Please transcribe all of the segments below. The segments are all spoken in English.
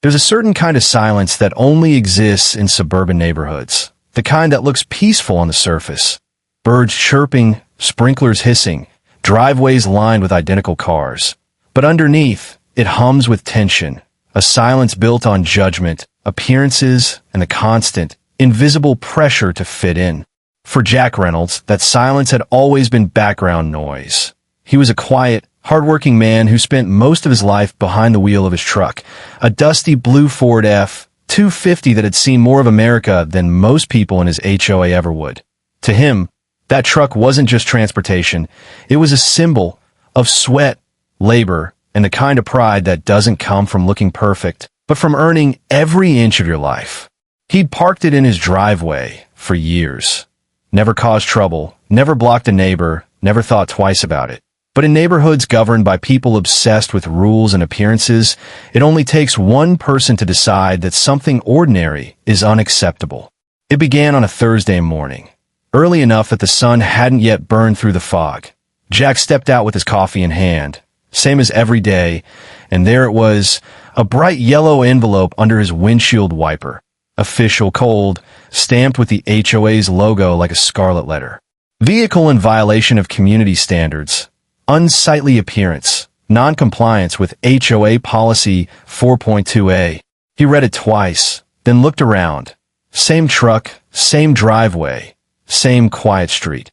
There's a certain kind of silence that only exists in suburban neighborhoods, the kind that looks peaceful on the surface. Birds chirping, sprinklers hissing, driveways lined with identical cars. But underneath, it hums with tension, a silence built on judgment, appearances, and the constant, invisible pressure to fit in. For Jack Reynolds, that silence had always been background noise. He was a quiet, hardworking man who spent most of his life behind the wheel of his truck, a dusty blue Ford F-250 that had seen more of America than most people in his HOA ever would. To him, that truck wasn't just transportation. It was a symbol of sweat, labor, and the kind of pride that doesn't come from looking perfect, but from earning every inch of your life. He'd parked it in his driveway for years. Never caused trouble, never blocked a neighbor, never thought twice about it. But in neighborhoods governed by people obsessed with rules and appearances, it only takes one person to decide that something ordinary is unacceptable. It began on a Thursday morning, early enough that the sun hadn't yet burned through the fog. Jack stepped out with his coffee in hand, same as every day, and there it was, a bright yellow envelope under his windshield wiper. Official, cold, stamped with the HOA's logo like a scarlet letter. Vehicle in violation of community standards. Unsightly appearance. Non-compliance with HOA Policy 4.2a. He read it twice, then looked around. Same truck, same driveway, same quiet street.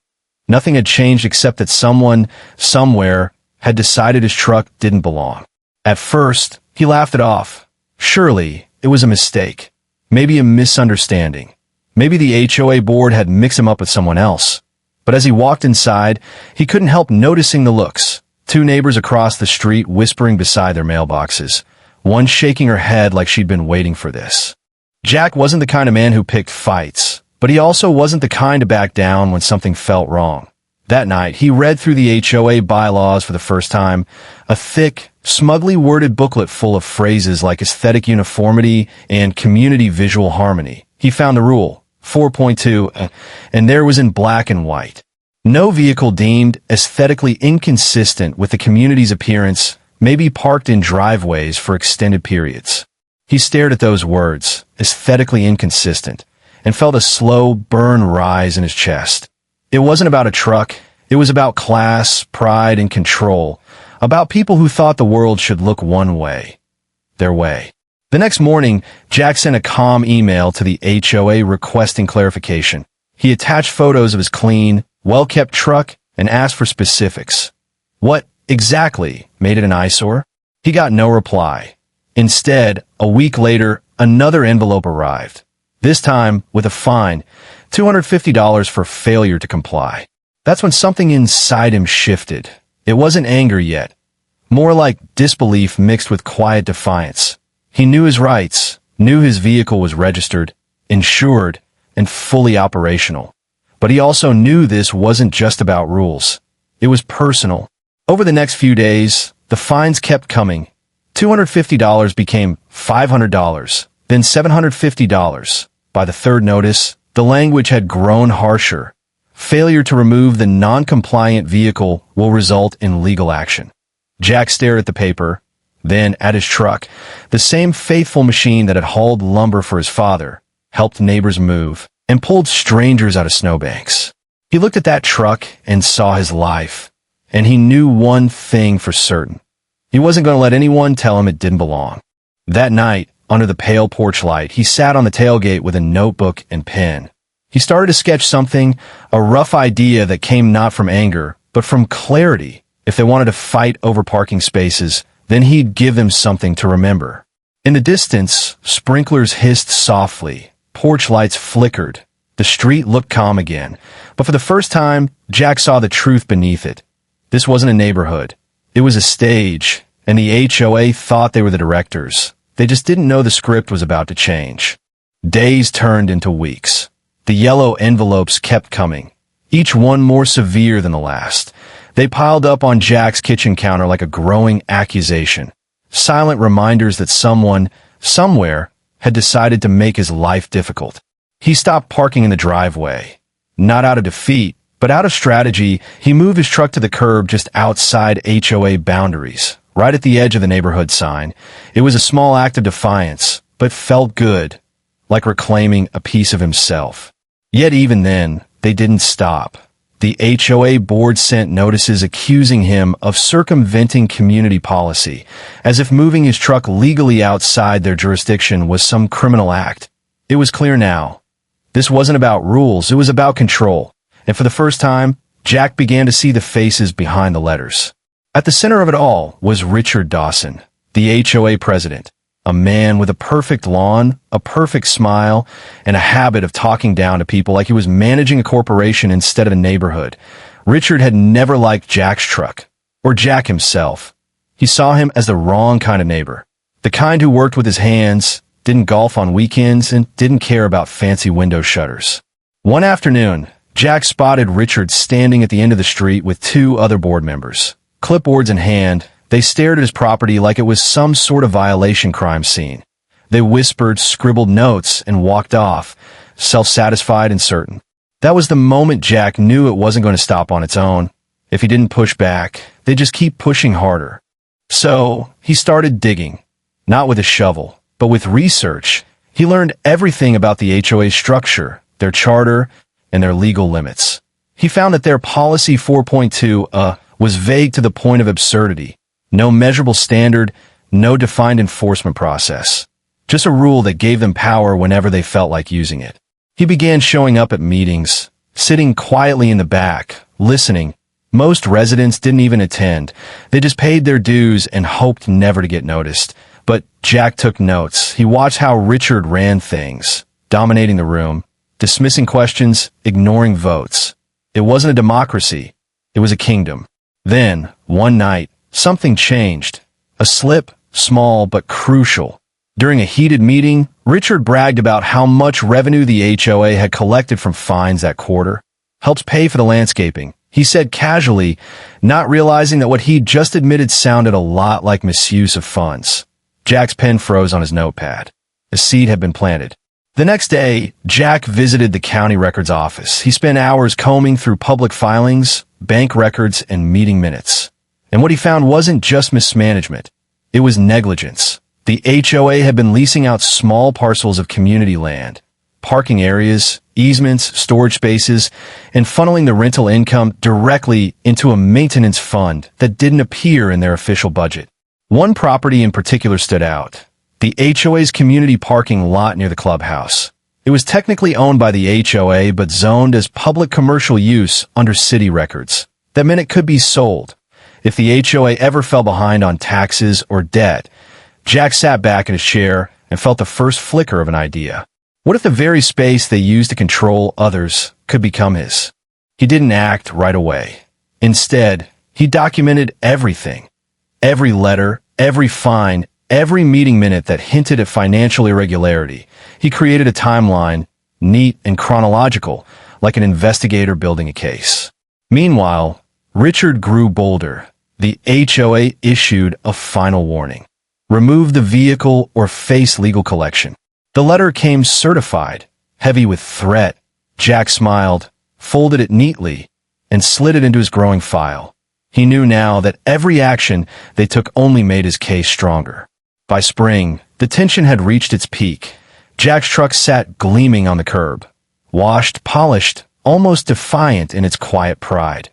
Nothing had changed except that someone, somewhere, had decided his truck didn't belong. At first, he laughed it off. Surely, it was a mistake. Maybe a misunderstanding. Maybe the HOA board had mixed him up with someone else. But as he walked inside, he couldn't help noticing the looks. Two neighbors across the street whispering beside their mailboxes, one shaking her head like she'd been waiting for this. Jack wasn't the kind of man who picked fights, but he also wasn't the kind to back down when something felt wrong. That night, he read through the HOA bylaws for the first time, a thick, smugly worded booklet full of phrases like aesthetic uniformity and community visual harmony. He found the rule, 4.2, and there was in black and white. No vehicle deemed aesthetically inconsistent with the community's appearance may be parked in driveways for extended periods. He stared at those words, aesthetically inconsistent, and felt a slow burn rise in his chest. It wasn't about a truck. It was about class, pride, and control. About people who thought the world should look one way. Their way. The next morning, Jack sent a calm email to the HOA requesting clarification. He attached photos of his clean, well-kept truck and asked for specifics. What, exactly, made it an eyesore? He got no reply. Instead, a week later, another envelope arrived. This time, with a fine, $250 for failure to comply. That's when something inside him shifted. It wasn't anger yet. More like disbelief mixed with quiet defiance. He knew his rights, knew his vehicle was registered, insured, and fully operational. But he also knew this wasn't just about rules. It was personal. Over the next few days, the fines kept coming. $250 became $500, then $750. By the third notice, the language had grown harsher. Failure to remove the non-compliant vehicle will result in legal action. Jack stared at the paper, then at his truck, the same faithful machine that had hauled lumber for his father, helped neighbors move, and pulled strangers out of snowbanks. He looked at that truck and saw his life, and he knew one thing for certain. He wasn't going to let anyone tell him it didn't belong. That night, under the pale porch light, he sat on the tailgate with a notebook and pen. He started to sketch something, a rough idea that came not from anger, but from clarity. If they wanted to fight over parking spaces, then he'd give them something to remember. In the distance, sprinklers hissed softly, porch lights flickered. The street looked calm again, but for the first time, Jack saw the truth beneath it. This wasn't a neighborhood. It was a stage, and the HOA thought they were the directors. They just didn't know the script was about to change. Days turned into weeks. The yellow envelopes kept coming, each one more severe than the last. They piled up on Jack's kitchen counter like a growing accusation. Silent reminders that someone, somewhere, had decided to make his life difficult. He stopped parking in the driveway. Not out of defeat, but out of strategy, he moved his truck to the curb just outside HOA boundaries, right at the edge of the neighborhood sign. It was a small act of defiance, but felt good, like reclaiming a piece of himself. Yet even then, they didn't stop. The HOA board sent notices accusing him of circumventing community policy, as if moving his truck legally outside their jurisdiction was some criminal act. It was clear now. This wasn't about rules, it was about control. And for the first time, Jack began to see the faces behind the letters. At the center of it all was Richard Dawson, the HOA president, a man with a perfect lawn, a perfect smile, and a habit of talking down to people like he was managing a corporation instead of a neighborhood. Richard had never liked Jack's truck, or Jack himself. He saw him as the wrong kind of neighbor, the kind who worked with his hands, didn't golf on weekends, and didn't care about fancy window shutters. One afternoon, Jack spotted Richard standing at the end of the street with two other board members. Clipboards in hand, they stared at his property like it was some sort of violation crime scene. They whispered, scribbled notes, and walked off, self-satisfied and certain. That was the moment Jack knew it wasn't going to stop on its own. If he didn't push back, they'd just keep pushing harder. So, he started digging. Not with a shovel, but with research. He learned everything about the HOA structure, their charter, and their legal limits. He found that their Policy 4.2, was vague to the point of absurdity. No measurable standard, no defined enforcement process. Just a rule that gave them power whenever they felt like using it. He began showing up at meetings, sitting quietly in the back, listening. Most residents didn't even attend. They just paid their dues and hoped never to get noticed. But Jack took notes. He watched how Richard ran things, dominating the room, dismissing questions, ignoring votes. It wasn't a democracy. It was a kingdom. Then, one night, something changed. A slip, small but crucial. During a heated meeting, Richard bragged about how much revenue the HOA had collected from fines that quarter. Helps pay for the landscaping, he said casually, not realizing that what he'd just admitted sounded a lot like misuse of funds. Jack's pen froze on his notepad. A seed had been planted. The next day, Jack visited the county records office. He spent hours combing through public filings, bank records, and meeting minutes. And what he found wasn't just mismanagement. It was negligence. The HOA had been leasing out small parcels of community land, parking areas, easements, storage spaces, and funneling the rental income directly into a maintenance fund that didn't appear in their official budget. One property in particular stood out. The HOA's community parking lot near the clubhouse. It was technically owned by the HOA but zoned as public commercial use under city records. That meant it could be sold. If the HOA ever fell behind on taxes or debt, Jack sat back in his chair and felt the first flicker of an idea. What if the very space they used to control others could become his? He didn't act right away. Instead, he documented everything. Every letter, every fine, every meeting minute that hinted at financial irregularity. He created a timeline, neat and chronological, like an investigator building a case. Meanwhile, Richard grew bolder. The HOA issued a final warning. Remove the vehicle or face legal collection. The letter came certified, heavy with threat. Jack smiled, folded it neatly, and slid it into his growing file. He knew now that every action they took only made his case stronger. By spring, the tension had reached its peak. Jack's truck sat gleaming on the curb, washed, polished, almost defiant in its quiet pride.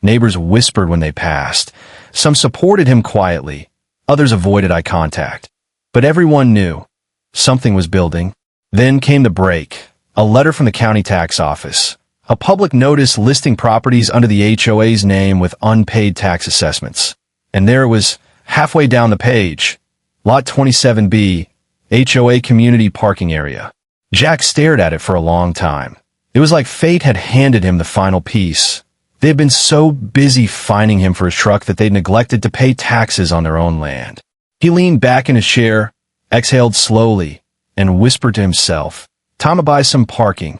Neighbors whispered when they passed. Some supported him quietly. Others avoided eye contact. But everyone knew. Something was building. Then came the break. A letter from the county tax office. A public notice listing properties under the HOA's name with unpaid tax assessments. And there it was, halfway down the page. Lot 27B, HOA Community Parking Area. Jack stared at it for a long time. It was like fate had handed him the final piece. They had been so busy fining him for his truck that they'd neglected to pay taxes on their own land. He leaned back in his chair, exhaled slowly, and whispered to himself, "Time to buy some parking."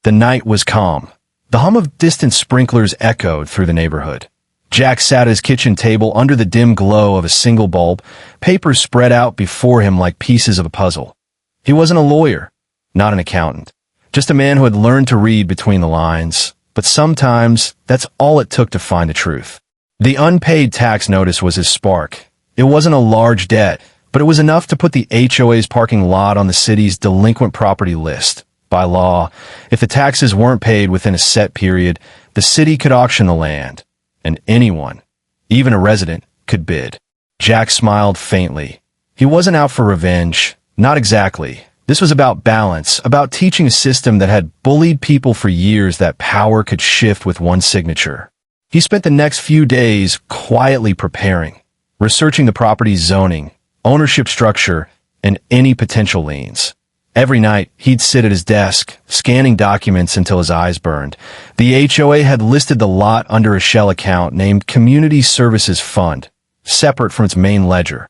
The night was calm. The hum of distant sprinklers echoed through the neighborhood. Jack sat at his kitchen table under the dim glow of a single bulb, papers spread out before him like pieces of a puzzle. He wasn't a lawyer, not an accountant, just a man who had learned to read between the lines. But sometimes, that's all it took to find the truth. The unpaid tax notice was his spark. It wasn't a large debt, but it was enough to put the HOA's parking lot on the city's delinquent property list. By law, if the taxes weren't paid within a set period, the city could auction the land, and anyone, even a resident, could bid. Jack smiled faintly. He wasn't out for revenge. Not exactly. This was about balance, about teaching a system that had bullied people for years that power could shift with one signature. He spent the next few days quietly preparing, researching the property's zoning, ownership structure, and any potential liens. Every night, he'd sit at his desk, scanning documents until his eyes burned. The HOA had listed the lot under a shell account named Community Services Fund, separate from its main ledger,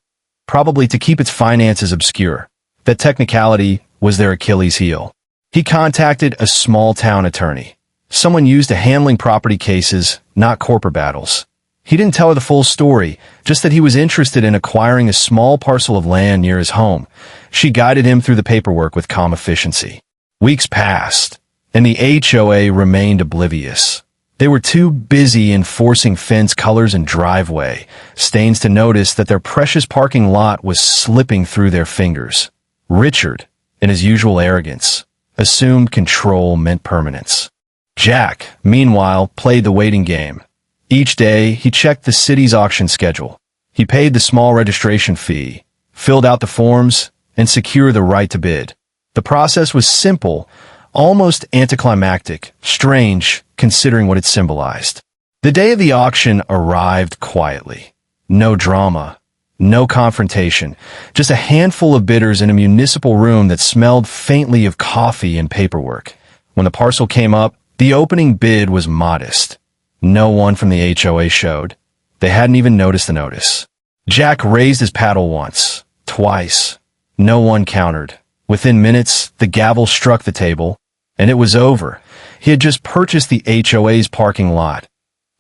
probably to keep its finances obscure. That technicality was their Achilles heel. He contacted a small-town attorney, someone used to handling property cases, not corporate battles. He didn't tell her the full story, just that he was interested in acquiring a small parcel of land near his home. She guided him through the paperwork with calm efficiency. Weeks passed, and the HOA remained oblivious. They were too busy enforcing fence colors and driveway stains to notice that their precious parking lot was slipping through their fingers. Richard, in his usual arrogance, assumed control meant permanence. Jack, meanwhile, played the waiting game. Each day, he checked the city's auction schedule. He paid the small registration fee, filled out the forms, and secured the right to bid. The process was simple, almost anticlimactic, strange, considering what it symbolized. The day of the auction arrived quietly. No drama, no confrontation, just a handful of bidders in a municipal room that smelled faintly of coffee and paperwork. When the parcel came up, the opening bid was modest. No one from the HOA showed. They hadn't even noticed the notice. Jack raised his paddle once, twice. No one countered. Within minutes, the gavel struck the table, and it was over. He had just purchased the HOA's parking lot.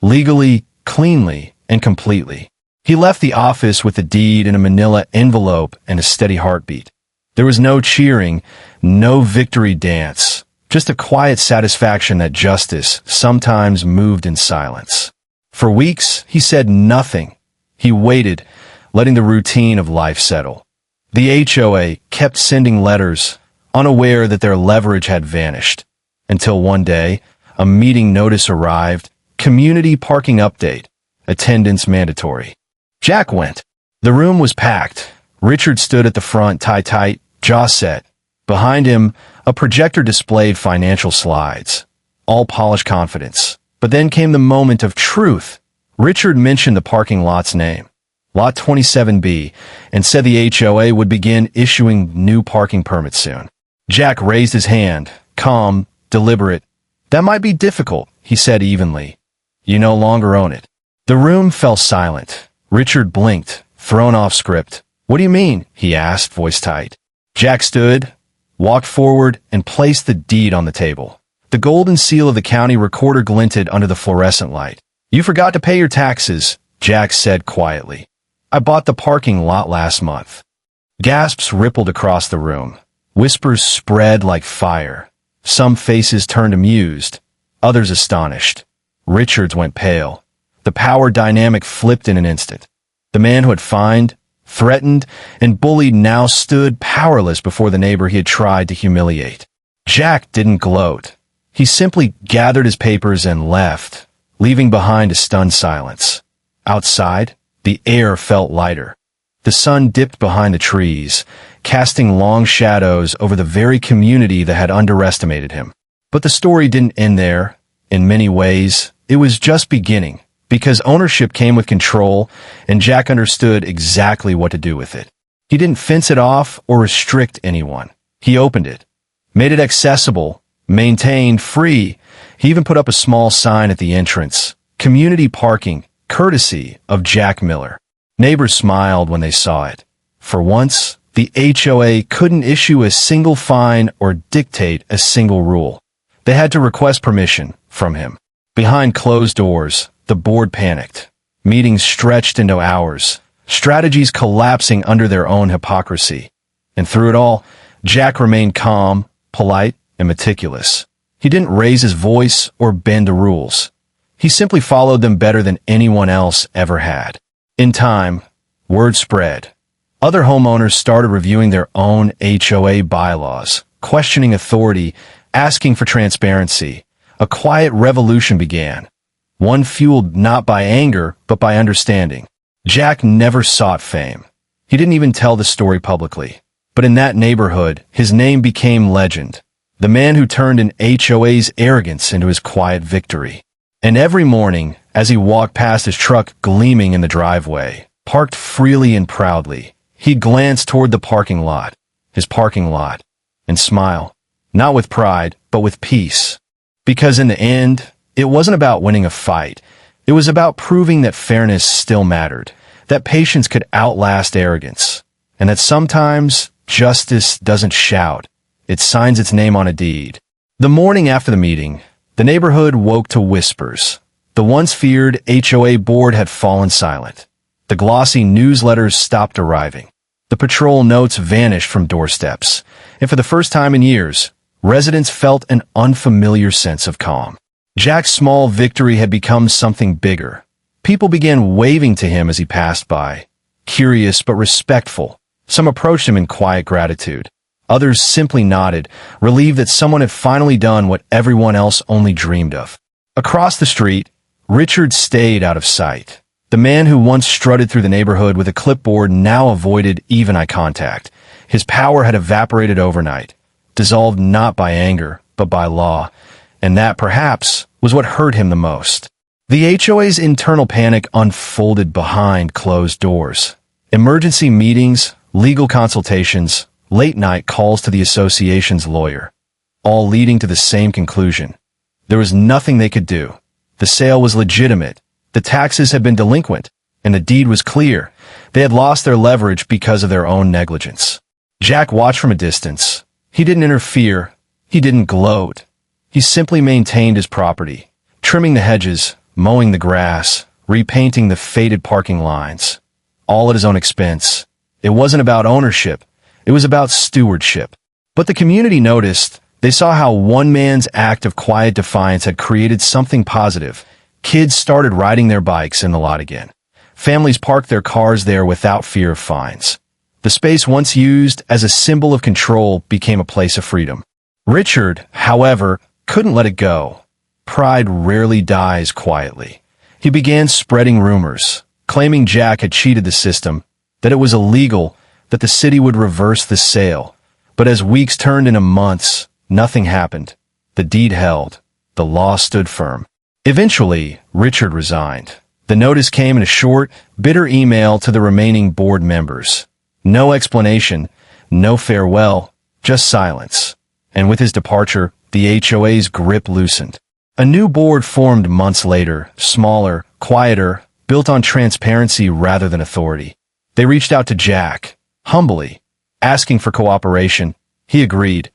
Legally, cleanly, and completely. He left the office with the deed in a manila envelope and a steady heartbeat. There was no cheering, no victory dance, just a quiet satisfaction that justice sometimes moved in silence. For weeks, he said nothing. He waited, letting the routine of life settle. The HOA kept sending letters, unaware that their leverage had vanished. Until one day, a meeting notice arrived, community parking update, attendance mandatory. Jack went. The room was packed. Richard stood at the front, tie tight, jaw set. Behind him, a projector displayed financial slides, all polished confidence. But then came the moment of truth. Richard mentioned the parking lot's name, Lot 27B, and said the HOA would begin issuing new parking permits soon. Jack raised his hand, calm, deliberate. That might be difficult, he said evenly. You no longer own it. The room fell silent. Richard blinked, thrown off script. What do you mean? He asked, voice tight. Jack stood, walked forward, and placed the deed on the table. The golden seal of the county recorder glinted under the fluorescent light. You forgot to pay your taxes, Jack said quietly. I bought the parking lot last month. Gasps rippled across the room. Whispers spread like fire. Some faces turned amused, others astonished. Richard's went pale. The power dynamic flipped in an instant. The man who had fined, threatened, and bullied now stood powerless before the neighbor he had tried to humiliate. Jack didn't gloat. He simply gathered his papers and left, leaving behind a stunned silence. Outside, the air felt lighter. The sun dipped behind the trees, casting long shadows over the very community that had underestimated him. But the story didn't end there. In many ways, it was just beginning, because ownership came with control, and Jack understood exactly what to do with it. He didn't fence it off or restrict anyone. He opened it, made it accessible, maintained, free. He even put up a small sign at the entrance, community parking, courtesy of Jack Miller. Neighbors smiled when they saw it. For once, the HOA couldn't issue a single fine or dictate a single rule. They had to request permission from him. Behind closed doors, the board panicked. Meetings stretched into hours, strategies collapsing under their own hypocrisy. And through it all, Jack remained calm, polite, and meticulous. He didn't raise his voice or bend the rules. He simply followed them better than anyone else ever had. In time, Word spread. Other homeowners started reviewing their own HOA bylaws, questioning authority, asking for transparency. A quiet revolution began, one fueled not by anger, but by understanding. Jack never sought fame. He didn't even tell the story publicly. But in that neighborhood, his name became legend. The man who turned an HOA's arrogance into his quiet victory. And every morning, as he walked past his truck gleaming in the driveway, parked freely and proudly, he'd glance toward the parking lot, his parking lot, and smile, not with pride, but with peace. Because in the end, it wasn't about winning a fight. It was about proving that fairness still mattered, that patience could outlast arrogance, and that sometimes justice doesn't shout. It signs its name on a deed. The morning after the meeting, the neighborhood woke to whispers. The once feared HOA board had fallen silent. The glossy newsletters stopped arriving. The patrol notes vanished from doorsteps. And for the first time in years, residents felt an unfamiliar sense of calm. Jack's small victory had become something bigger. People began waving to him as he passed by, curious but respectful. Some approached him in quiet gratitude. Others simply nodded, relieved that someone had finally done what everyone else only dreamed of. Across the street, Richard stayed out of sight. The man who once strutted through the neighborhood with a clipboard now avoided even eye contact. His power had evaporated overnight, dissolved not by anger, but by law. And that, perhaps, was what hurt him the most. The HOA's internal panic unfolded behind closed doors. Emergency meetings, legal consultations, late-night calls to the association's lawyer, all leading to the same conclusion. There was nothing they could do. The sale was legitimate, the taxes had been delinquent, and the deed was clear. They had lost their leverage because of their own negligence. Jack watched from a distance. He didn't interfere. He didn't gloat. He simply maintained his property, trimming the hedges, mowing the grass, repainting the faded parking lines, all at his own expense. It wasn't about ownership. It was about stewardship. But the community noticed. They saw how one man's act of quiet defiance had created something positive. Kids started riding their bikes in the lot again. Families parked their cars there without fear of fines. The space once used as a symbol of control became a place of freedom. Richard, however, couldn't let it go. Pride rarely dies quietly. He began spreading rumors, claiming Jack had cheated the system, that it was illegal, that the city would reverse the sale. But as weeks turned into months, nothing happened. The deed held. The law stood firm. Eventually, Richard resigned. The notice came in a short, bitter email to the remaining board members. No explanation, no farewell, just silence. And with his departure, the HOA's grip loosened. A new board formed months later, smaller, quieter, built on transparency rather than authority. They reached out to Jack, humbly, asking for cooperation. He agreed,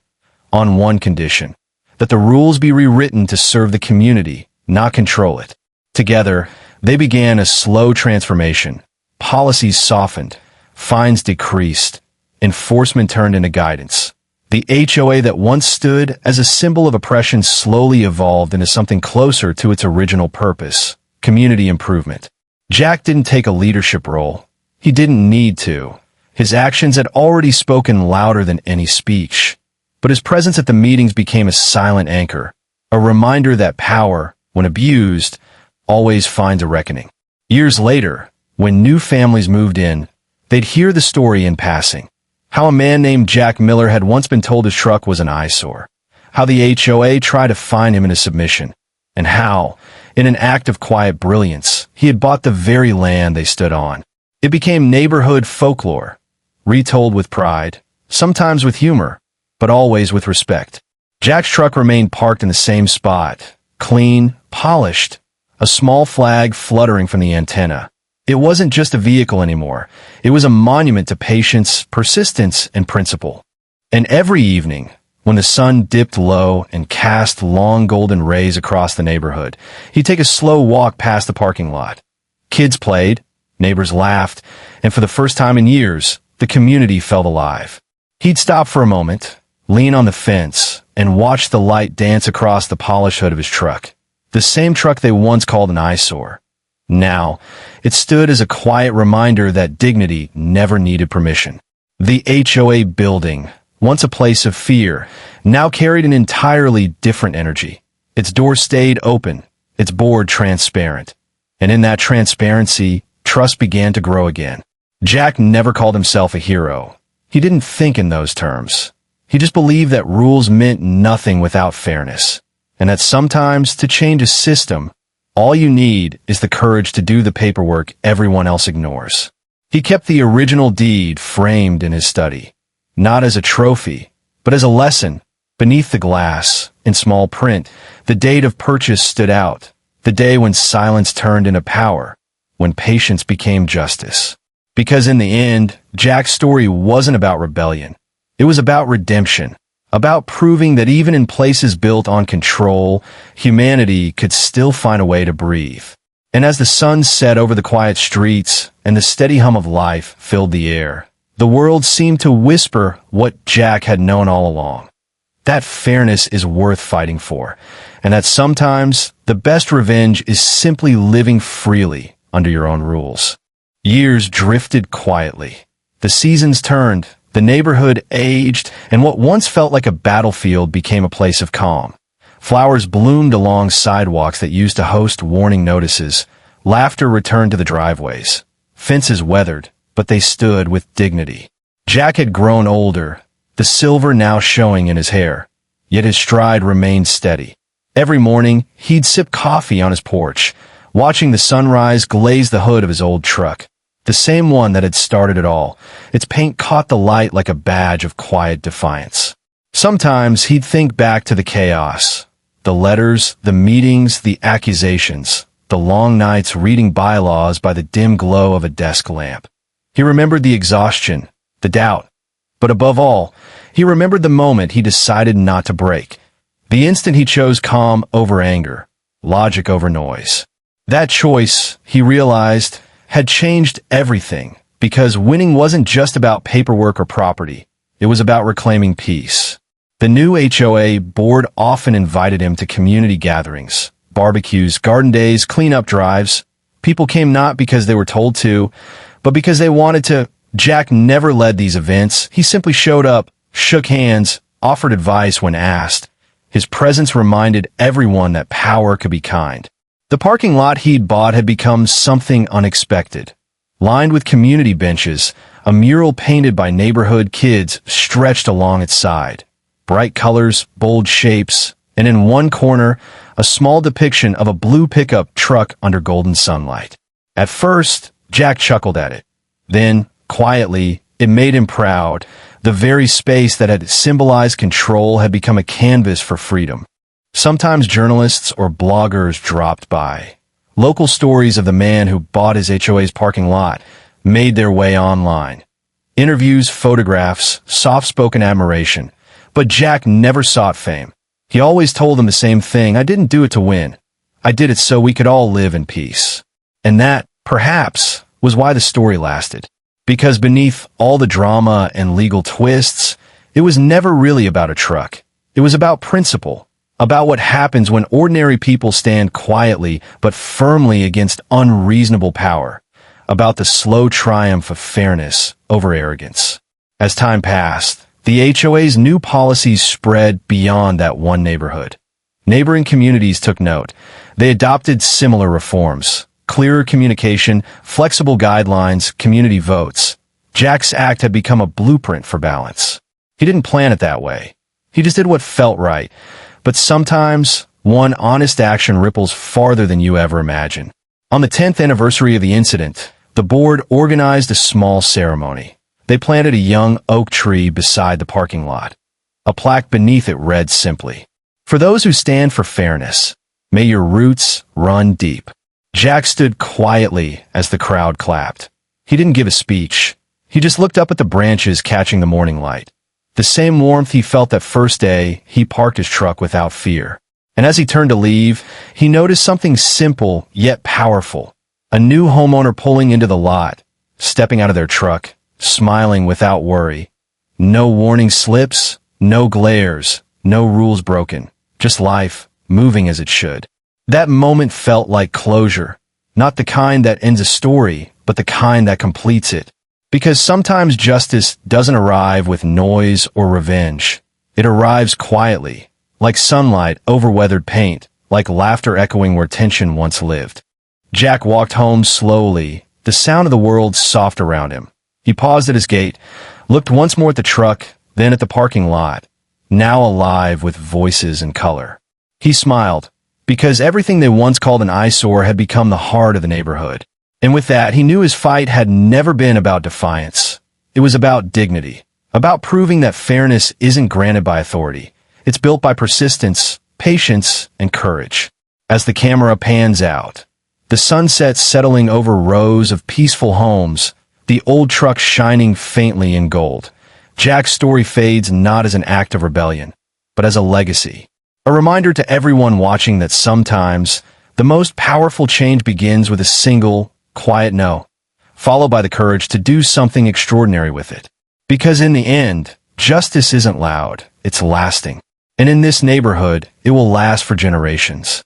on one condition, that the rules be rewritten to serve the community, not control it. Together, they began a slow transformation. Policies softened, fines decreased, enforcement turned into guidance. The HOA that once stood as a symbol of oppression slowly evolved into something closer to its original purpose, community improvement. Jack didn't take a leadership role. He didn't need to. His actions had already spoken louder than any speech. But his presence at the meetings became a silent anchor, a reminder that power, when abused, always finds a reckoning. Years later, when new families moved in, they'd hear the story in passing. How a man named Jack Miller had once been told his truck was an eyesore. How the HOA tried to fine him into submission. And how, in an act of quiet brilliance, he had bought the very land they stood on. It became neighborhood folklore, retold with pride, sometimes with humor, but always with respect. Jack's truck remained parked in the same spot, clean, polished, a small flag fluttering from the antenna. It wasn't just a vehicle anymore. It was a monument to patience, persistence, and principle. And every evening, when the sun dipped low and cast long golden rays across the neighborhood, he'd take a slow walk past the parking lot. Kids played, neighbors laughed, and for the first time in years, the community felt alive. He'd stop for a moment, lean on the fence, and watch the light dance across the polished hood of his truck. The same truck they once called an eyesore. Now, it stood as a quiet reminder that dignity never needed permission. The HOA building, once a place of fear, now carried an entirely different energy. Its door stayed open, its board transparent. And in that transparency, trust began to grow again. Jack never called himself a hero. He didn't think in those terms. He just believed that rules meant nothing without fairness, and that sometimes to change a system, all you need is the courage to do the paperwork everyone else ignores. He kept the original deed framed in his study, not as a trophy, but as a lesson. Beneath the glass, in small print, the date of purchase stood out, the day when silence turned into power, when patience became justice. Because in the end, Jack's story wasn't about rebellion. It was about redemption, about proving that even in places built on control, humanity could still find a way to breathe. And as the sun set over the quiet streets and the steady hum of life filled the air, the world seemed to whisper what Jack had known all along. That fairness is worth fighting for, and that sometimes the best revenge is simply living freely under your own rules. Years drifted quietly. The seasons turned, the neighborhood aged, and what once felt like a battlefield became a place of calm. Flowers bloomed along sidewalks that used to host warning notices. Laughter returned to the driveways. Fences weathered, but they stood with dignity. Jack had grown older, the silver now showing in his hair, yet his stride remained steady. Every morning, he'd sip coffee on his porch, watching the sunrise glaze the hood of his old truck. The same one that had started it all. Its paint caught the light like a badge of quiet defiance. Sometimes he'd think back to the chaos, the letters, the meetings, the accusations, the long nights reading bylaws by the dim glow of a desk lamp. He remembered the exhaustion, the doubt, but above all, he remembered the moment he decided not to break. The instant he chose calm over anger, logic over noise. That choice, he realized, had changed everything, because winning wasn't just about paperwork or property. It was about reclaiming peace. The new HOA board often invited him to community gatherings, barbecues, garden days, cleanup drives. People came not because they were told to, but because they wanted to. Jack never led these events. He simply showed up, shook hands, offered advice when asked. His presence reminded everyone that power could be kind. The parking lot he'd bought had become something unexpected. Lined with community benches, a mural painted by neighborhood kids stretched along its side. Bright colors, bold shapes, and in one corner, a small depiction of a blue pickup truck under golden sunlight. At first, Jack chuckled at it. Then, quietly, it made him proud. The very space that had symbolized control had become a canvas for freedom. Sometimes journalists or bloggers dropped by. Local stories of the man who bought his HOA's parking lot made their way online. Interviews, photographs, soft-spoken admiration. But Jack never sought fame. He always told them the same thing: I didn't do it to win. I did it so we could all live in peace. And that, perhaps, was why the story lasted. Because beneath all the drama and legal twists, it was never really about a truck. It was about principle. About what happens when ordinary people stand quietly but firmly against unreasonable power. About the slow triumph of fairness over arrogance. As time passed, the HOA's new policies spread beyond that one neighborhood. Neighboring communities took note. They adopted similar reforms: clearer communication, flexible guidelines, community votes. Jack's act had become a blueprint for balance. He didn't plan it that way. He just did what felt right. But sometimes, one honest action ripples farther than you ever imagine. On the 10th anniversary of the incident, the board organized a small ceremony. They planted a young oak tree beside the parking lot. A plaque beneath it read simply, "For those who stand for fairness, may your roots run deep." Jack stood quietly as the crowd clapped. He didn't give a speech. He just looked up at the branches catching the morning light. The same warmth he felt that first day he parked his truck without fear. And as he turned to leave, he noticed something simple yet powerful. A new homeowner pulling into the lot, stepping out of their truck, smiling without worry. No warning slips, no glares, no rules broken. Just life, moving as it should. That moment felt like closure. not the kind that ends a story, but the kind that completes it. Because sometimes justice doesn't arrive with noise or revenge. It arrives quietly, like sunlight over weathered paint, like laughter echoing where tension once lived. Jack walked home slowly, the sound of the world soft around him. He paused at his gate, looked once more at the truck, then at the parking lot, now alive with voices and color. He smiled, because everything they once called an eyesore had become the heart of the neighborhood. And with that, he knew his fight had never been about defiance. It was about dignity, about proving that fairness isn't granted by authority. It's built by persistence, patience, and courage. As the camera pans out, the sunset settling over rows of peaceful homes, the old truck shining faintly in gold, Jack's story fades not as an act of rebellion, but as a legacy. A reminder to everyone watching that sometimes the most powerful change begins with a single, quiet no, followed by the courage to do something extraordinary with it. Because in the end, justice isn't loud, it's lasting. And in this neighborhood, it will last for generations.